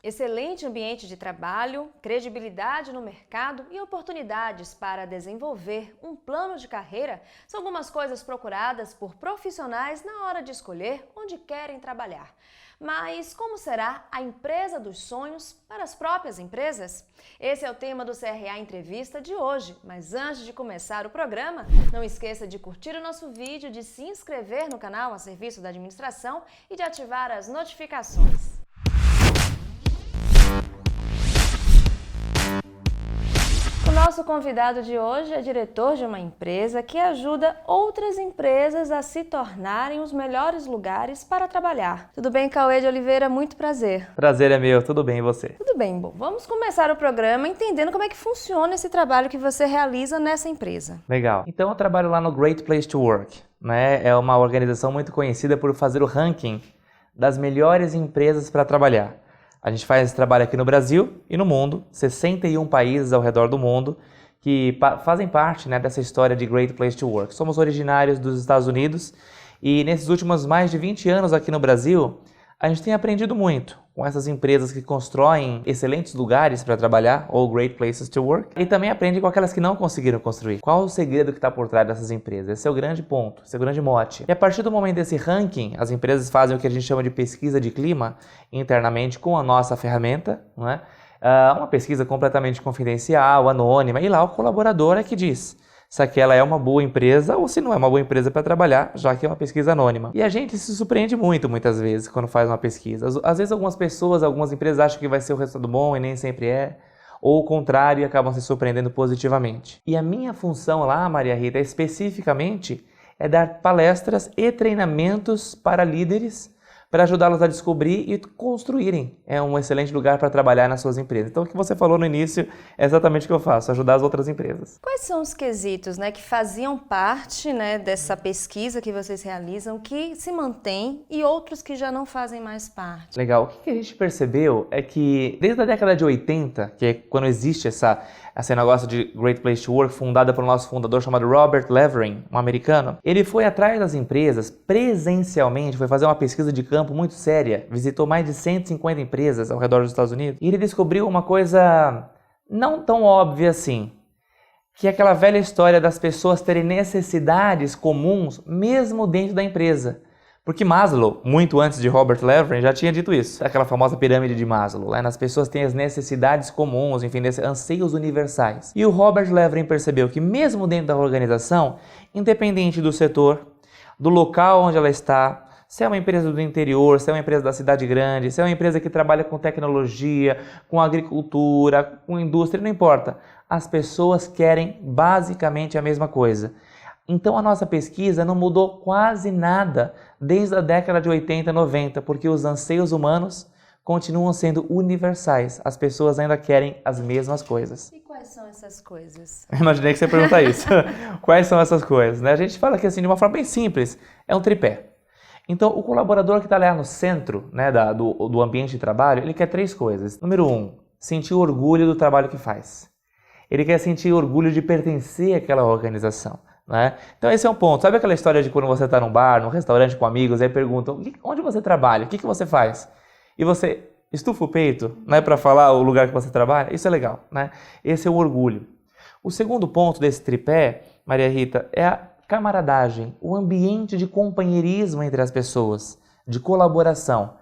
Excelente ambiente de trabalho, credibilidade no mercado e oportunidades para desenvolver um plano de carreira são algumas coisas procuradas por profissionais na hora de escolher onde querem trabalhar. Mas como será a empresa dos sonhos para as próprias empresas? Esse é o tema do CRA Entrevista de hoje, mas antes de começar o programa, não esqueça de curtir o nosso vídeo, de se inscrever no canal a serviço da administração e de ativar as notificações. O nosso convidado de hoje é diretor de uma empresa que ajuda outras empresas a se tornarem os melhores lugares para trabalhar. Tudo bem, Cauê de Oliveira? Muito prazer. Prazer é meu, tudo bem e você? Tudo bem, bom, vamos começar o programa entendendo como é que funciona esse trabalho que você realiza nessa empresa. Legal. Então eu trabalho lá no Great Place to Work, né? É uma organização muito conhecida por fazer o ranking das melhores empresas para trabalhar. A gente faz esse trabalho aqui no Brasil e no mundo, 61 países ao redor do mundo que fazem parte, né, dessa história de Great Place to Work. Somos originários dos Estados Unidos e nesses últimos mais de 20 anos aqui no Brasil, a gente tem aprendido muito com essas empresas que constroem excelentes lugares para trabalhar, ou Great Places to Work, e também aprende com aquelas que não conseguiram construir. Qual o segredo que está por trás dessas empresas? Esse é o grande ponto, esse é o grande mote. E a partir do momento desse ranking, as empresas fazem o que a gente chama de pesquisa de clima internamente com a nossa ferramenta, não é? Uma pesquisa completamente confidencial, anônima, e lá o colaborador é que diz se aquela é uma boa empresa ou se não é uma boa empresa para trabalhar, já que é uma pesquisa anônima. E a gente se surpreende muitas vezes quando faz uma pesquisa. Às vezes algumas pessoas, algumas empresas acham que vai ser o resultado bom e nem sempre é, ou o contrário e acabam se surpreendendo positivamente. E a minha função lá, Maria Rita, especificamente, é dar palestras e treinamentos para líderes para ajudá-los a descobrir e construírem um excelente lugar para trabalhar nas suas empresas. Então, o que você falou no início é exatamente o que eu faço, ajudar as outras empresas. Quais são os quesitos, né, que faziam parte, né, dessa pesquisa que vocês realizam, que se mantém e outros que já não fazem mais parte? Legal. O que a gente percebeu é que desde a década de 80, que é quando existe esse negócio de Great Place to Work, fundada pelo nosso fundador chamado Robert Levering, um americano, ele foi atrás das empresas presencialmente, foi fazer uma pesquisa de campo muito séria, visitou mais de 150 empresas ao redor dos Estados Unidos e ele descobriu uma coisa não tão óbvia assim, que é aquela velha história das pessoas terem necessidades comuns mesmo dentro da empresa. Porque Maslow, muito antes de Robert Levering, já tinha dito isso. Aquela famosa pirâmide de Maslow. Lá as pessoas têm as necessidades comuns, enfim, anseios universais. E o Robert Levering percebeu que mesmo dentro da organização, independente do setor, do local onde ela está, se é uma empresa do interior, se é uma empresa da cidade grande, se é uma empresa que trabalha com tecnologia, com agricultura, com indústria, não importa. As pessoas querem basicamente a mesma coisa. Então a nossa pesquisa não mudou quase nada desde a década de 80 90, porque os anseios humanos continuam sendo universais. As pessoas ainda querem as mesmas coisas. E quais são essas coisas? Imaginei que você ia perguntar isso. Quais são essas coisas? Né? A gente fala que assim, de uma forma bem simples, é um tripé. Então o colaborador que está lá no centro, né, do ambiente de trabalho, ele quer três coisas. Número 1, sentir orgulho do trabalho que faz. Ele quer sentir orgulho de pertencer àquela organização. Né? Então esse é um ponto. Sabe aquela história de quando você está num bar, num restaurante com amigos, aí perguntam onde você trabalha, o que você faz? E você estufa o peito, né, para falar o lugar que você trabalha? Isso é legal, né? Esse é o orgulho. O segundo ponto desse tripé, Maria Rita, é a camaradagem, o ambiente de companheirismo entre as pessoas, de colaboração.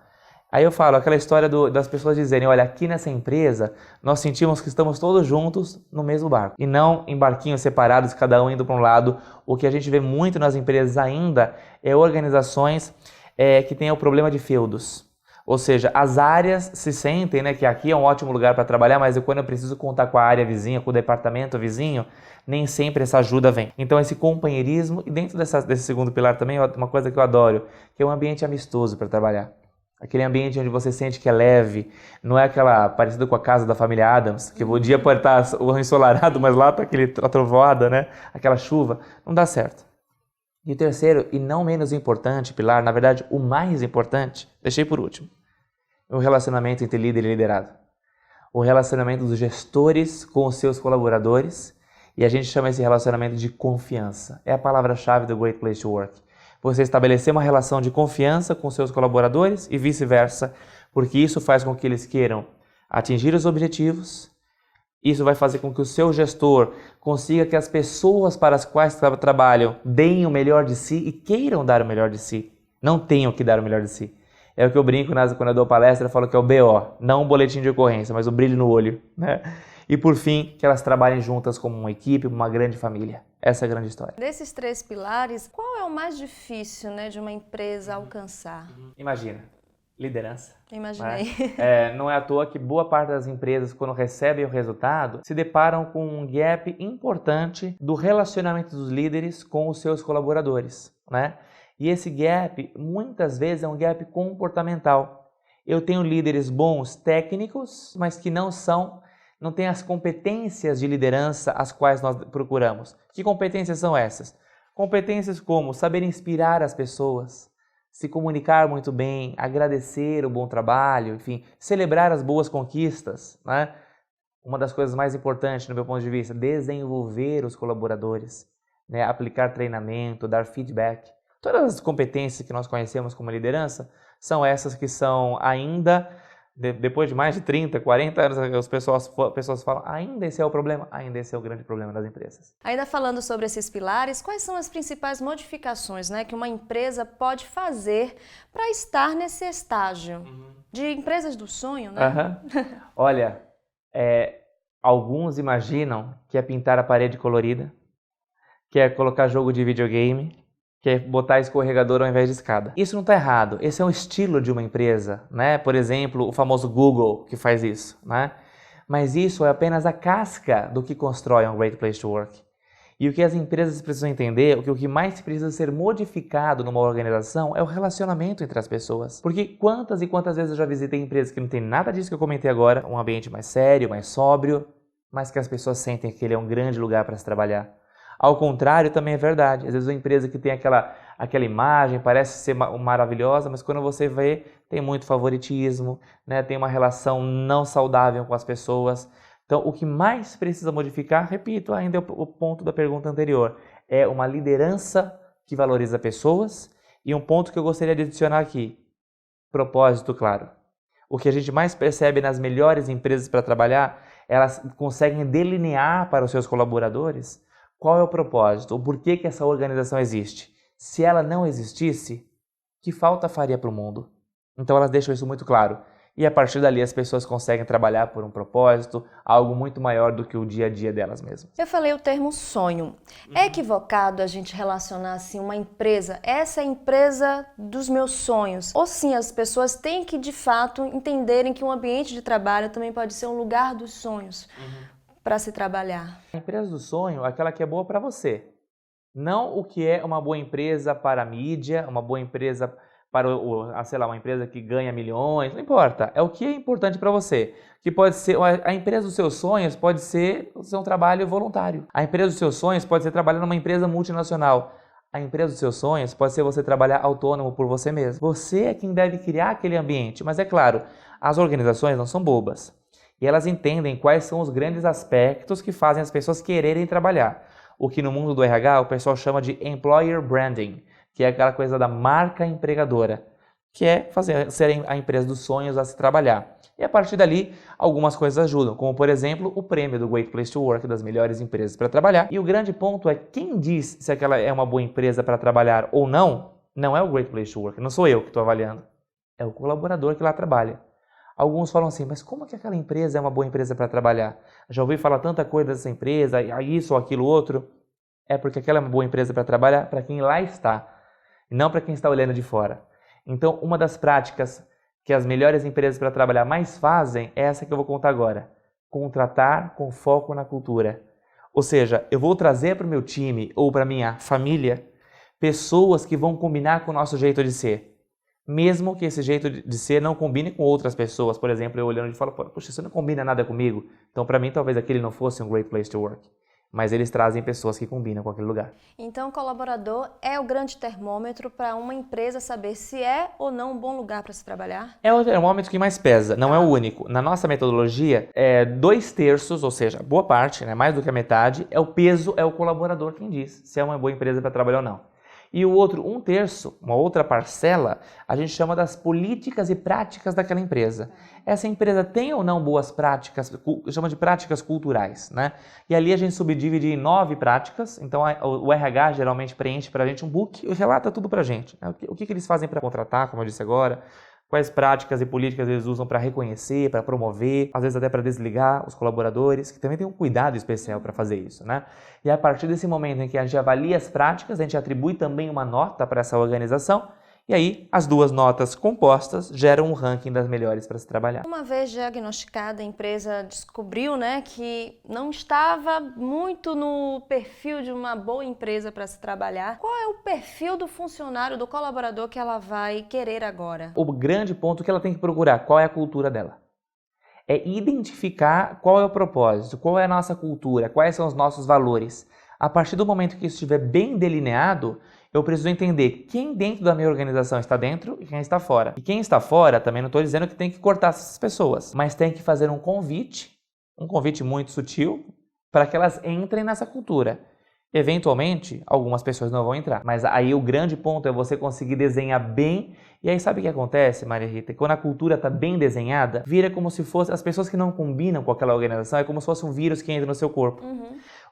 Aí eu falo aquela história das pessoas dizerem, olha, aqui nessa empresa nós sentimos que estamos todos juntos no mesmo barco e não em barquinhos separados, cada um indo para um lado. O que a gente vê muito nas empresas ainda é organizações que têm o problema de feudos. Ou seja, as áreas se sentem, né, que aqui é um ótimo lugar para trabalhar, mas quando eu preciso contar com a área vizinha, com o departamento vizinho, nem sempre essa ajuda vem. Então esse companheirismo, e dentro desse segundo pilar também, uma coisa que eu adoro, que é um ambiente amistoso para trabalhar. Aquele ambiente onde você sente que é leve, não é aquela parecida com a casa da família Addams, que o dia pode estar ensolarado, mas lá está a trovoada, né? Aquela chuva, não dá certo. E o terceiro, e não menos importante, pilar, na verdade o mais importante, deixei por último, o relacionamento entre líder e liderado. O relacionamento dos gestores com os seus colaboradores, e a gente chama esse relacionamento de confiança. É a palavra-chave do Great Place to Work. Você estabelecer uma relação de confiança com seus colaboradores e vice-versa porque isso faz com que eles queiram atingir os objetivos, isso vai fazer com que o seu gestor consiga que as pessoas para as quais trabalham deem o melhor de si e queiram dar o melhor de si, não tenham que dar o melhor de si. É o que eu brinco quando eu dou palestra, eu falo que é o BO, não um boletim de ocorrência, mas o brilho no olho, né? E por fim, que elas trabalhem juntas como uma equipe, uma grande família. Essa é a grande história. Desses 3 pilares, qual é o mais difícil, né, de uma empresa alcançar? Imagina, liderança. Imaginei. Não é à toa que boa parte das empresas, quando recebem o resultado, se deparam com um gap importante do relacionamento dos líderes com os seus colaboradores, né? E esse gap, muitas vezes, é um gap comportamental. Eu tenho líderes bons técnicos, mas que não têm as competências de liderança as quais nós procuramos. Que competências são essas? Competências como saber inspirar as pessoas, se comunicar muito bem, agradecer o bom trabalho, enfim, celebrar as boas conquistas, né? Uma das coisas mais importantes, no meu ponto de vista, desenvolver os colaboradores, né? Aplicar treinamento, dar feedback. Todas as competências que nós conhecemos como liderança são essas que são ainda, depois de mais de 30, 40 anos, as pessoas falam, ainda esse é o problema? Ainda esse é o grande problema das empresas. Ainda falando sobre esses pilares, quais são as principais modificações, né, que uma empresa pode fazer para estar nesse estágio de empresas do sonho, né? Olha, alguns imaginam que é pintar a parede colorida, que é colocar jogo de videogame, que é botar escorregador ao invés de escada. Isso não está errado, esse é um estilo de uma empresa, né? Por exemplo, o famoso Google que faz isso, né? Mas isso é apenas a casca do que constrói um Great Place to Work. E o que as empresas precisam entender, o que mais precisa ser modificado numa organização é o relacionamento entre as pessoas. Porque quantas e quantas vezes eu já visitei empresas que não tem nada disso que eu comentei agora, um ambiente mais sério, mais sóbrio, mas que as pessoas sentem que ele é um grande lugar para se trabalhar. Ao contrário, também é verdade. Às vezes uma empresa que tem aquela imagem, parece ser maravilhosa, mas quando você vê, tem muito favoritismo, né? Tem uma relação não saudável com as pessoas. Então, o que mais precisa modificar, repito, ainda é o ponto da pergunta anterior, é uma liderança que valoriza pessoas e um ponto que eu gostaria de adicionar aqui, propósito, claro. O que a gente mais percebe nas melhores empresas para trabalhar, elas conseguem delinear para os seus colaboradores qual é o propósito, o porquê que essa organização existe. Se ela não existisse, que falta faria para o mundo? Então elas deixam isso muito claro. E a partir dali as pessoas conseguem trabalhar por um propósito, algo muito maior do que o dia a dia delas mesmas. Eu falei o termo sonho. É equivocado a gente relacionar assim uma empresa, essa é a empresa dos meus sonhos? Ou sim, as pessoas têm que de fato entenderem que um ambiente de trabalho também pode ser um lugar dos sonhos para se trabalhar? A empresa do sonho é aquela que é boa para você. Não o que é uma boa empresa para a mídia, uma boa empresa para, sei lá, uma empresa que ganha milhões, não importa. É o que é importante para você. Que pode ser, a empresa dos seus sonhos pode ser o seu trabalho voluntário. A empresa dos seus sonhos pode ser trabalhar numa empresa multinacional. A empresa dos seus sonhos pode ser você trabalhar autônomo por você mesmo. Você é quem deve criar aquele ambiente. Mas é claro, as organizações não são bobas. E elas entendem quais são os grandes aspectos que fazem as pessoas quererem trabalhar. O que no mundo do RH o pessoal chama de employer branding, que é aquela coisa da marca empregadora, que é ser a empresa dos sonhos a se trabalhar. E a partir dali, algumas coisas ajudam, como por exemplo, o prêmio do Great Place to Work, das melhores empresas para trabalhar. E o grande ponto é quem diz se aquela é uma boa empresa para trabalhar ou não, não é o Great Place to Work, não sou eu que estou avaliando, é o colaborador que lá trabalha. Alguns falam assim, mas como que aquela empresa é uma boa empresa para trabalhar? Já ouvi falar tanta coisa dessa empresa, isso ou aquilo outro. É porque aquela é uma boa empresa para trabalhar para quem lá está, e não para quem está olhando de fora. Então, uma das práticas que as melhores empresas para trabalhar mais fazem é essa que eu vou contar agora. Contratar com foco na cultura. Ou seja, eu vou trazer para o meu time ou para a minha família pessoas que vão combinar com o nosso jeito de ser. Mesmo que esse jeito de ser não combine com outras pessoas. Por exemplo, eu olhando e falo, poxa, isso não combina nada comigo. Então, para mim, talvez aquele não fosse um Great Place to Work. Mas eles trazem pessoas que combinam com aquele lugar. Então, o colaborador é o grande termômetro para uma empresa saber se é ou não um bom lugar para se trabalhar? É o termômetro que mais pesa, não é o único. Na nossa metodologia, 2/3, ou seja, boa parte, né, mais do que a metade, é o peso, é o colaborador quem diz se é uma boa empresa para trabalhar ou não. E o outro, 1/3, uma outra parcela, a gente chama das políticas e práticas daquela empresa. Essa empresa tem ou não boas práticas, chama de práticas culturais, né? E ali a gente subdivide em 9 práticas, então o RH geralmente preenche para a gente um book e relata tudo para a gente, né? O que eles fazem para contratar, como eu disse agora, quais práticas e políticas eles usam para reconhecer, para promover, às vezes até para desligar os colaboradores, que também tem um cuidado especial para fazer isso, né? E a partir desse momento em que a gente avalia as práticas, a gente atribui também uma nota para essa organização, e aí as 2 notas compostas geram um ranking das melhores para se trabalhar. Uma vez diagnosticada, a empresa descobriu, né, que não estava muito no perfil de uma boa empresa para se trabalhar. Qual é o perfil do funcionário, do colaborador que ela vai querer agora? O grande ponto que ela tem que procurar, qual é a cultura dela? É identificar qual é o propósito, qual é a nossa cultura, quais são os nossos valores. A partir do momento que isso estiver bem delineado, eu preciso entender quem dentro da minha organização está dentro e quem está fora. E quem está fora, também não estou dizendo que tem que cortar essas pessoas, mas tem que fazer um convite muito sutil, para que elas entrem nessa cultura. Eventualmente, algumas pessoas não vão entrar, mas aí o grande ponto é você conseguir desenhar bem. E aí sabe o que acontece, Maria Rita? Quando a cultura está bem desenhada, vira como se fosse, as pessoas que não combinam com aquela organização, é como se fosse um vírus que entra no seu corpo.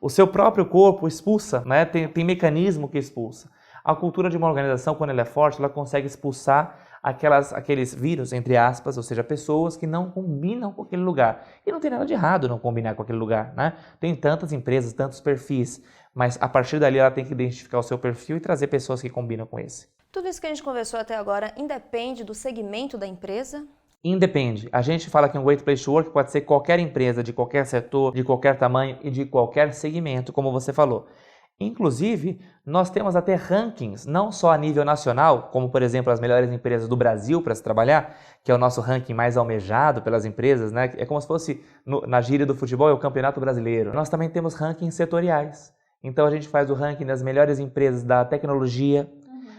O seu próprio corpo expulsa, né? Tem mecanismo que expulsa. A cultura de uma organização, quando ela é forte, ela consegue expulsar aqueles vírus, entre aspas, ou seja, pessoas que não combinam com aquele lugar. E não tem nada de errado não combinar com aquele lugar, né? Tem tantas empresas, tantos perfis, mas a partir dali ela tem que identificar o seu perfil e trazer pessoas que combinam com esse. Tudo isso que a gente conversou até agora independe do segmento da empresa? Independe. A gente fala que um Great Place to Work pode ser qualquer empresa, de qualquer setor, de qualquer tamanho e de qualquer segmento, como você falou. Inclusive, nós temos até rankings, não só a nível nacional, como por exemplo as melhores empresas do Brasil para se trabalhar, que é o nosso ranking mais almejado pelas empresas, né? É como se fosse, na gíria do futebol, é o Campeonato Brasileiro. Nós também temos rankings setoriais. Então a gente faz o ranking das melhores empresas da tecnologia,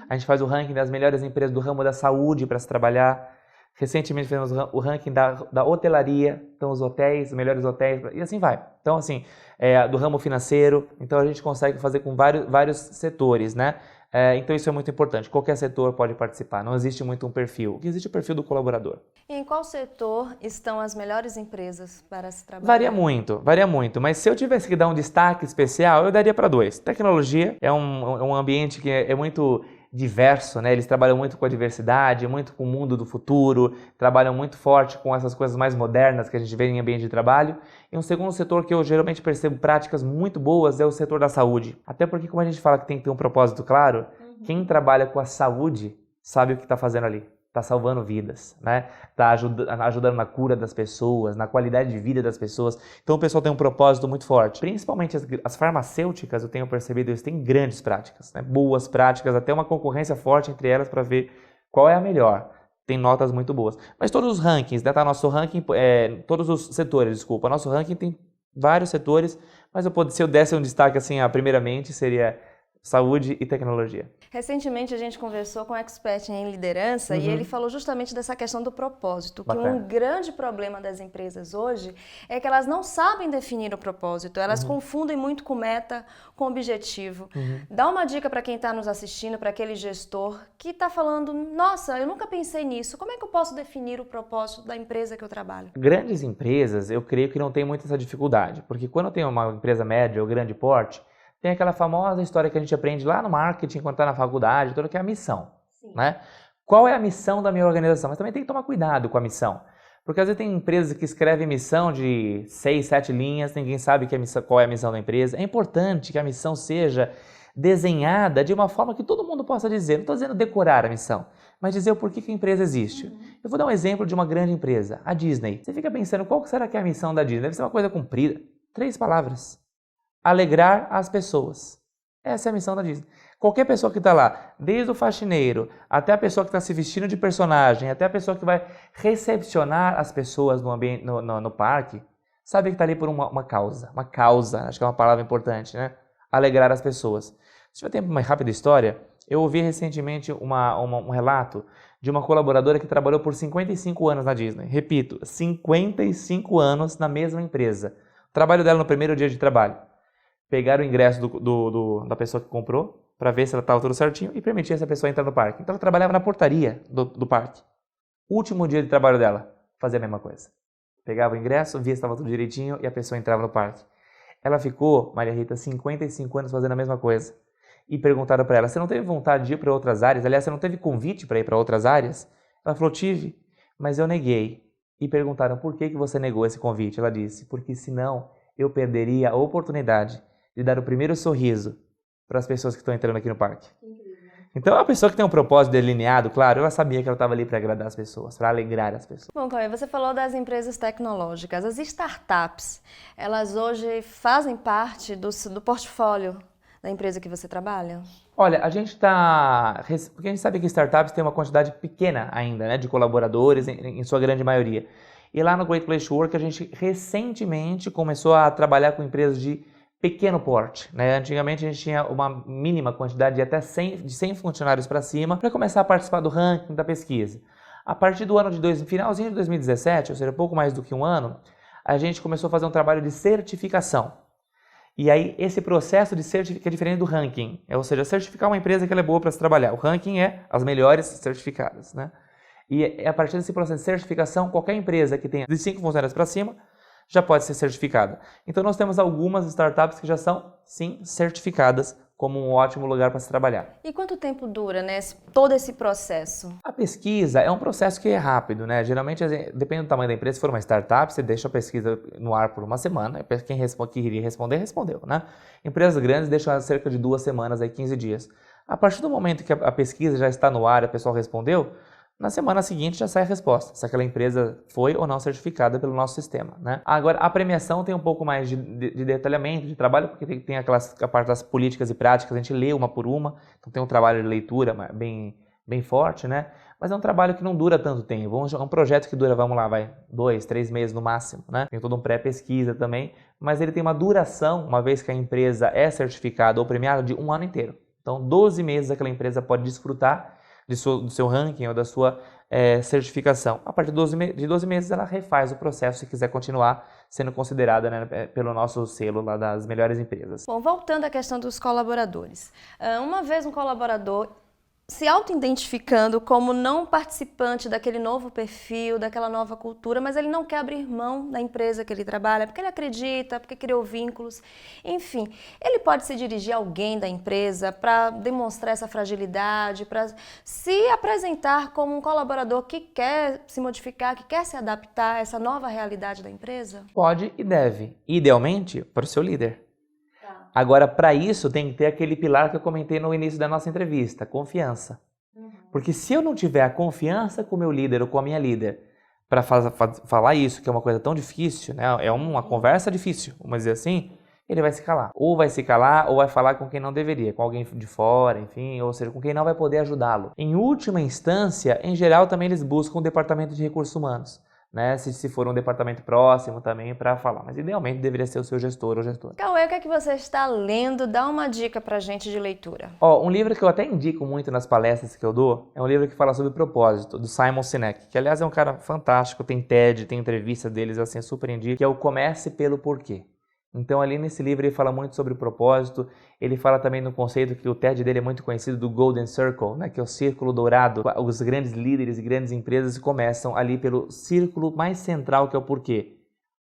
a gente faz o ranking das melhores empresas do ramo da saúde para se trabalhar. Recentemente fizemos o ranking da hotelaria, então os hotéis, os melhores hotéis, e assim vai. Então assim, do ramo financeiro, então a gente consegue fazer com vários setores, né? Então isso é muito importante, qualquer setor pode participar, não existe muito um perfil, existe o perfil do colaborador. E em qual setor estão as melhores empresas para se trabalhar? Varia muito, mas se eu tivesse que dar um destaque especial, eu daria para 2. Tecnologia é um ambiente que é muito diverso, né? Eles trabalham muito com a diversidade, muito com o mundo do futuro, trabalham muito forte com essas coisas mais modernas que a gente vê em ambiente de trabalho. E um segundo setor que eu geralmente percebo práticas muito boas é o setor da saúde. Até porque, como a gente fala que tem que ter um propósito claro, quem trabalha com a saúde sabe o que está fazendo ali. Está salvando vidas, né? Está ajudando na cura das pessoas, na qualidade de vida das pessoas. Então o pessoal tem um propósito muito forte. Principalmente as farmacêuticas, eu tenho percebido, eles têm grandes práticas, né? Boas práticas, até uma concorrência forte entre elas para ver qual é a melhor. Tem notas muito boas. Mas todos os rankings, né? Tá nosso ranking, todos os setores, desculpa. Nosso ranking tem vários setores, mas se eu desse um destaque assim, primeiramente, seria saúde e tecnologia. Recentemente a gente conversou com um expert em liderança e ele falou justamente dessa questão do propósito, que Bacana. um grande problema das empresas hoje é que elas não sabem definir o propósito, elas confundem muito com meta, com objetivo. Dá uma dica para quem está nos assistindo, para aquele gestor que está falando, nossa, eu nunca pensei nisso, como é que eu posso definir o propósito da empresa que eu trabalho? Grandes empresas, eu creio que não tem muito essa dificuldade, porque quando eu tenho uma empresa média ou grande porte, tem aquela famosa história que a gente aprende lá no marketing, quando está na faculdade, toda que é a missão, né? Qual é a missão da minha organização? Mas também tem que tomar cuidado com a missão, porque às vezes tem empresas que escrevem missão de 6, 7 linhas, ninguém sabe qual é a missão da empresa. É importante que a missão seja desenhada de uma forma que todo mundo possa dizer, não estou dizendo decorar a missão, mas dizer o porquê que a empresa existe. Eu vou dar um exemplo de uma grande empresa, a Disney. Você fica pensando, qual será que é a missão da Disney? Deve ser uma coisa comprida. 3 palavras. Alegrar as pessoas. Essa é a missão da Disney. Qualquer pessoa que está lá, desde o faxineiro, até a pessoa que está se vestindo de personagem, até a pessoa que vai recepcionar as pessoas no ambiente, no parque, sabe que está ali por uma causa. Uma causa, acho que é uma palavra importante, né? Alegrar as pessoas. Se tiver tempo, uma rápida história, eu ouvi recentemente um relato de uma colaboradora que trabalhou por 55 anos na Disney. Repito, 55 anos na mesma empresa. O trabalho dela no primeiro dia de trabalho. Pegaram o ingresso da pessoa que comprou, para ver se ela estava tudo certinho e permitia essa pessoa entrar no parque. Então ela trabalhava na portaria do parque. Último dia de trabalho dela, fazia a mesma coisa. Pegava o ingresso, via se estava tudo direitinho e a pessoa entrava no parque. Ela ficou, Maria Rita, 55 anos fazendo a mesma coisa. E perguntaram para ela, você não teve vontade de ir para outras áreas? Aliás, você não teve convite para ir para outras áreas? Ela falou, tive, mas eu neguei. E perguntaram, por que você negou esse convite? Ela disse, porque senão eu perderia a oportunidade de dar o primeiro sorriso para as pessoas que estão entrando aqui no parque. Então, a pessoa que tem um propósito delineado, claro, ela sabia que ela estava ali para agradar as pessoas, para alegrar as pessoas. Bom, Cauê, você falou das empresas tecnológicas. As startups, elas hoje fazem parte do portfólio da empresa que você trabalha? Olha, a gente está... Porque a gente sabe que startups têm uma quantidade pequena ainda, né, de colaboradores, em sua grande maioria. E lá no Great Place to Work, a gente recentemente começou a trabalhar com empresas de pequeno porte, né? Antigamente a gente tinha uma mínima quantidade de até 100 funcionários para cima para começar a participar do ranking da pesquisa. A partir do ano finalzinho de 2017, ou seja, pouco mais do que um ano, a gente começou a fazer um trabalho de certificação. E aí esse processo de certificação é diferente do ranking, ou seja, certificar uma empresa que ela é boa para se trabalhar. O ranking é as melhores certificadas, né? E a partir desse processo de certificação, qualquer empresa que tenha de 5 funcionários para cima já pode ser certificada. Então nós temos algumas startups que já são, sim, certificadas como um ótimo lugar para se trabalhar. E quanto tempo dura, né, todo esse processo? A pesquisa é um processo que é rápido, né? Geralmente, depende do tamanho da empresa, se for uma startup, você deixa a pesquisa no ar por uma semana, quem queria responder, respondeu, né? Empresas grandes deixam cerca de 2 semanas, aí 15 dias. A partir do momento que a pesquisa já está no ar e o pessoal respondeu, na semana seguinte já sai a resposta, se aquela empresa foi ou não certificada pelo nosso sistema, né? Agora, a premiação tem um pouco mais de detalhamento, de trabalho, porque tem a parte das políticas e práticas, a gente lê uma por uma, então tem um trabalho de leitura bem forte, né? Mas é um trabalho que não dura tanto tempo, é um projeto que dura, 2, 3 meses no máximo, né? Tem todo um pré-pesquisa também, mas ele tem uma duração, uma vez que a empresa é certificada ou premiada, de 1 ano inteiro. Então, 12 meses aquela empresa pode desfrutar do seu ranking ou da sua certificação. A partir de 12 meses ela refaz o processo se quiser continuar sendo considerada, né, pelo nosso selo lá das melhores empresas. Bom, voltando à questão dos colaboradores. Uma vez um colaborador se auto-identificando como não participante daquele novo perfil, daquela nova cultura, mas ele não quer abrir mão da empresa que ele trabalha, porque ele acredita, porque criou vínculos, enfim. Ele pode se dirigir a alguém da empresa para demonstrar essa fragilidade, para se apresentar como um colaborador que quer se modificar, que quer se adaptar a essa nova realidade da empresa? Pode e deve, idealmente para o seu líder. Agora, para isso, tem que ter aquele pilar que eu comentei no início da nossa entrevista, confiança. Porque se eu não tiver a confiança com o meu líder ou com a minha líder para falar isso, que é uma coisa tão difícil, né? É uma conversa difícil, vamos dizer assim, ele vai se calar. Ou vai se calar ou vai falar com quem não deveria, com alguém de fora, enfim, ou seja, com quem não vai poder ajudá-lo. Em última instância, em geral, também eles buscam um departamento de recursos humanos. Né, se for um departamento próximo também para falar, mas idealmente deveria ser o seu gestor ou gestora. Cauê, o que é que você está lendo? Dá uma dica pra gente de leitura. Um livro que eu até indico muito nas palestras que eu dou, é um livro que fala sobre propósito, do Simon Sinek, que aliás é um cara fantástico, tem TED, tem entrevista deles, assim, super indico, que é o Comece pelo Porquê. Então ali nesse livro ele fala muito sobre o propósito, ele fala também no conceito que o TED dele é muito conhecido do Golden Circle, né, que é o círculo dourado. Os grandes líderes e grandes empresas começam ali pelo círculo mais central, que é o porquê.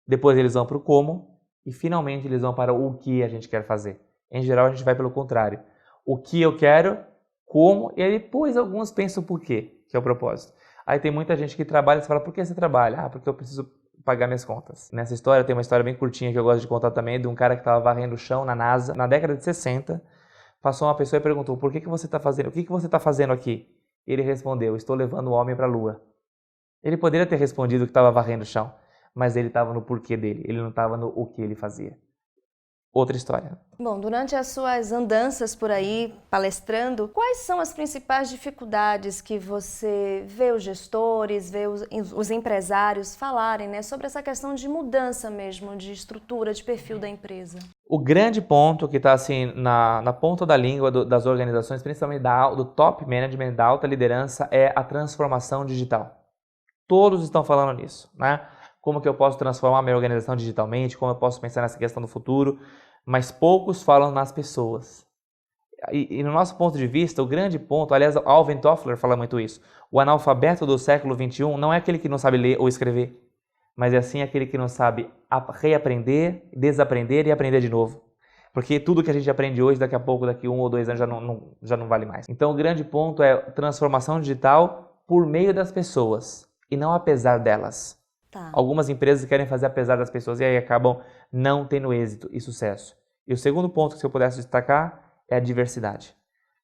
Depois eles vão para o como e finalmente eles vão para o que a gente quer fazer. Em geral a gente vai pelo contrário. O que eu quero, como, e aí depois alguns pensam o porquê, que é o propósito. Aí tem muita gente que trabalha e fala, por que você trabalha? Ah, porque eu preciso pagar minhas contas. Nessa história tem uma história bem curtinha que eu gosto de contar também, de um cara que estava varrendo o chão na NASA, na década de 60, passou uma pessoa e perguntou, por que você está fazendo? O que você está fazendo aqui? Ele respondeu, estou levando o homem para a Lua. Ele poderia ter respondido que estava varrendo o chão, mas ele estava no porquê dele, ele não estava no o que ele fazia. Outra história. Bom, durante as suas andanças por aí, palestrando, quais são as principais dificuldades que você vê os gestores, vê os empresários falarem, né, sobre essa questão de mudança mesmo, de estrutura, de perfil da empresa? O grande ponto que está assim, na ponta da língua das organizações, principalmente do top management, da alta liderança, é a transformação digital. Todos estão falando nisso, né? Como que eu posso transformar a minha organização digitalmente, como eu posso pensar nessa questão do futuro, mas poucos falam nas pessoas. E no nosso ponto de vista, o grande ponto, aliás, Alvin Toffler fala muito isso, o analfabeto do século XXI não é aquele que não sabe ler ou escrever, mas é sim aquele que não sabe reaprender, desaprender e aprender de novo. Porque tudo que a gente aprende hoje, daqui a pouco, daqui 1 ou 2 anos, já não vale mais. Então o grande ponto é transformação digital por meio das pessoas e não apesar delas. Tá. Algumas empresas querem fazer apesar das pessoas e aí acabam não tendo êxito e sucesso. E o segundo ponto que se eu pudesse destacar é a diversidade,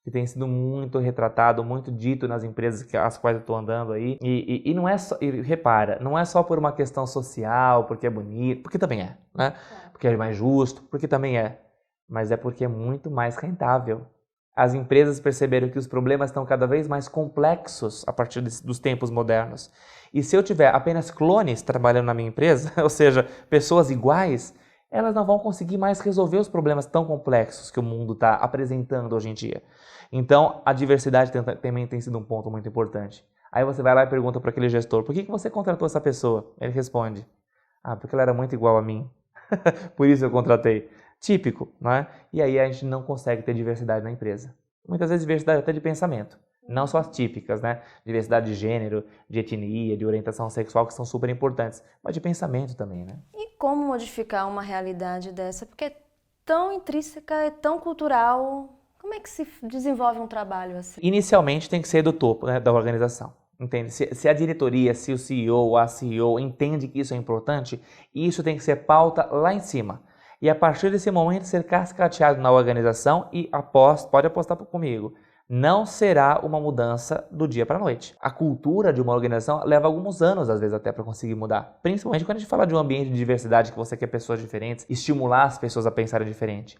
que tem sido muito retratado, muito dito nas empresas as quais eu estou andando aí. E não é só, e repara, não é só por uma questão social, porque é bonito, porque também é, né? Porque é mais justo, porque também é, mas é porque é muito mais rentável. As empresas perceberam que os problemas estão cada vez mais complexos a partir dos tempos modernos. E se eu tiver apenas clones trabalhando na minha empresa, ou seja, pessoas iguais, elas não vão conseguir mais resolver os problemas tão complexos que o mundo está apresentando hoje em dia. Então, a diversidade também tem sido um ponto muito importante. Aí você vai lá e pergunta para aquele gestor, por que você contratou essa pessoa? Ele responde, porque ela era muito igual a mim. Por isso eu contratei. Típico, não é? E aí a gente não consegue ter diversidade na empresa. Muitas vezes diversidade até de pensamento. Não só as típicas, né? Diversidade de gênero, de etnia, de orientação sexual, que são super importantes, mas de pensamento também, né? E como modificar uma realidade dessa? Porque é tão intrínseca, é tão cultural. Como é que se desenvolve um trabalho assim? Inicialmente tem que ser do topo, né, da organização. Entende? Se a diretoria, se o CEO, a CEO entende que isso é importante, isso tem que ser pauta lá em cima. E a partir desse momento ser cascateado na organização e pode apostar comigo. Não será uma mudança do dia para a noite. A cultura de uma organização leva alguns anos, às vezes, até para conseguir mudar. Principalmente quando a gente fala de um ambiente de diversidade, que você quer pessoas diferentes, estimular as pessoas a pensarem diferente.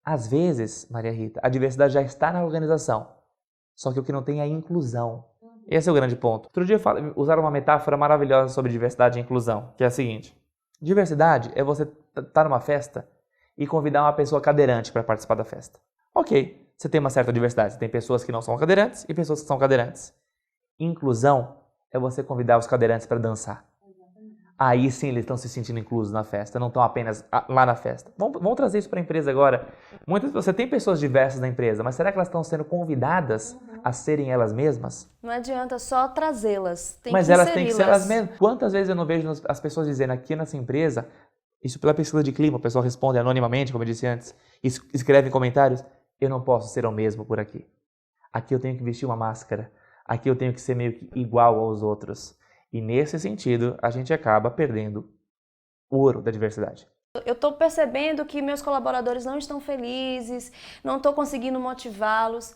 Às vezes, Maria Rita, a diversidade já está na organização, só que o que não tem é a inclusão. Esse é o grande ponto. Outro dia usaram uma metáfora maravilhosa sobre diversidade e inclusão, que é a seguinte. Diversidade é você estar numa festa e convidar uma pessoa cadeirante para participar da festa. Ok. Você tem uma certa diversidade, você tem pessoas que não são cadeirantes e pessoas que são cadeirantes. Inclusão é você convidar os cadeirantes para dançar. Aí sim eles estão se sentindo inclusos na festa, não estão apenas lá na festa. Vamos trazer isso para a empresa agora. Você tem pessoas diversas na empresa, mas será que elas estão sendo convidadas a serem elas mesmas? Não adianta só trazê-las, tem mas que elas têm que ser elas inseri-las. mesmas. Quantas vezes eu não vejo as pessoas dizendo aqui nessa empresa, isso pela pesquisa de clima, o pessoal responde anonimamente, como eu disse antes, escreve em comentários, eu não posso ser o mesmo por aqui. Aqui eu tenho que vestir uma máscara. Aqui eu tenho que ser meio que igual aos outros. E nesse sentido, a gente acaba perdendo o ouro da diversidade. Eu estou percebendo que meus colaboradores não estão felizes, não estou conseguindo motivá-los.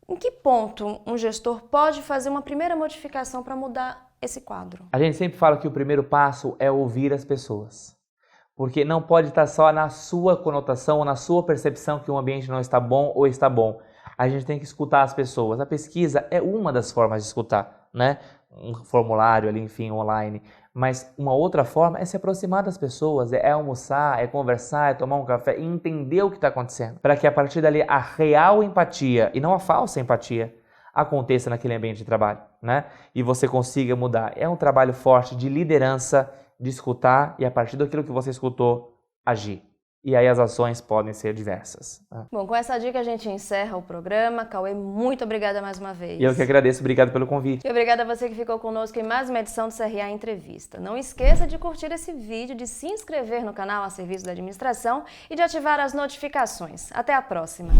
Em que ponto um gestor pode fazer uma primeira modificação para mudar esse quadro? A gente sempre fala que o primeiro passo é ouvir as pessoas. Porque não pode estar só na sua conotação ou na sua percepção que um ambiente não está bom ou está bom. A gente tem que escutar as pessoas. A pesquisa é uma das formas de escutar, né? Um formulário ali, enfim, online. Mas uma outra forma é se aproximar das pessoas, é almoçar, é conversar, é tomar um café e entender o que está acontecendo. Para que a partir dali a real empatia, e não a falsa empatia, aconteça naquele ambiente de trabalho, né? E você consiga mudar. É um trabalho forte de liderança, de escutar e a partir daquilo que você escutou, agir. E aí as ações podem ser diversas. Né? Bom, com essa dica a gente encerra o programa. Cauê, muito obrigada mais uma vez. E eu que agradeço, obrigado pelo convite. E obrigada a você que ficou conosco em mais uma edição do CRA Entrevista. Não esqueça de curtir esse vídeo, de se inscrever no canal a serviço da administração e de ativar as notificações. Até a próxima!